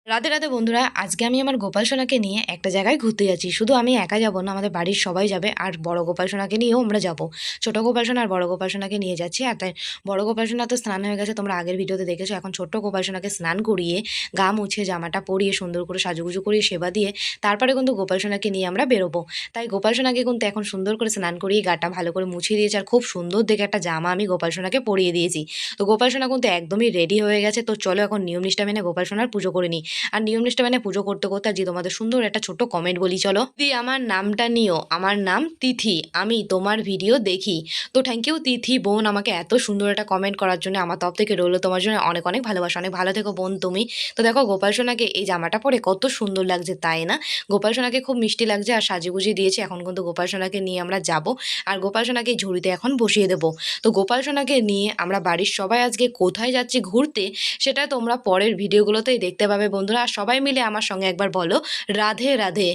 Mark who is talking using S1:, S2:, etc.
S1: রাধে রাধে বন্ধুরা, আজকে আমি আমার গোপাল সোনাকে নিয়ে একটা জায়গায় ঘুরতে যাচ্ছি। শুধু আমি একা যাব না, আমাদের বাড়ির সবাই যাবে। আর বড় গোপাল সোনাকে নিয়েও আমরা যাব। ছোট গোপাল সোনা আর বড় গোপাল সোনাকে নিয়ে যাচ্ছি। আর তাই বড় গোপাল সোনা তো স্নান হয়ে গেছে, তোমরা আগের ভিডিওতে দেখেছো। এখন ছোট্ট গোপাল সোনাকে স্নান করিয়ে গা মুছে জামাটা পরিয়ে সুন্দর করে সাজুগুজু করিয়ে সেবা দিয়ে তারপরে কিন্তু গোপাল সোনাকে নিয়ে আমরা বেরোবো। তাই গোপাল সোনাকে কিন্তু এখন সুন্দর করে স্নান করিয়ে গাটা ভালো করে মুছিয়ে দিয়েছে। আর খুব সুন্দর দেখে একটা জামা আমি গোপাল সোনাকে পরিয়ে দিয়েছি। তো গোপাল সোনা কিন্তু একদমই রেডি হয়ে গেছে। তো চলো এখন নিয়ম নিষ্ঠা মেনে গোপাল সোনার পুজো করে নিই। আর নিয়ম নিষ্ঠা মানে পুজো করতে করতে আজকে তোমাদের সুন্দর একটা ছোট্ট কমেন্ট বলি, চলো। দিদি আমার নামটা নিও, আমার নাম তিথি, আমি তোমার ভিডিও দেখি। তো থ্যাংক ইউ তিথি বোন, আমাকে এত সুন্দর একটা কমেন্ট করার জন্য। আমার তরফ থেকে রইলো তোমার জন্য অনেক অনেক ভালোবাসা। অনেক ভালো থেকো বোন তুমি। তো দেখো গোপাল সোনাকে এই জামাটা পরে কত সুন্দর লাগছে, তাই না? গোপাল সোনাকে খুব মিষ্টি লাগছে আর সাজিয়ে দিয়েছে। এখন কিন্তু গোপাল সোনাকে নিয়ে আমরা যাব। আর গোপাল সোনাকে এই ঝুড়িতে এখন বসিয়ে দেবো। তো গোপাল সোনাকে নিয়ে আমরা বাড়ির সবাই আজকে কোথায় যাচ্ছি ঘুরতে, সেটা তোমরা পরের ভিডিওগুলোতেই দেখতে পাবে বন্ধুরা। আর সবাই মিলে আমার সঙ্গে একবার বলো রাধে রাধে।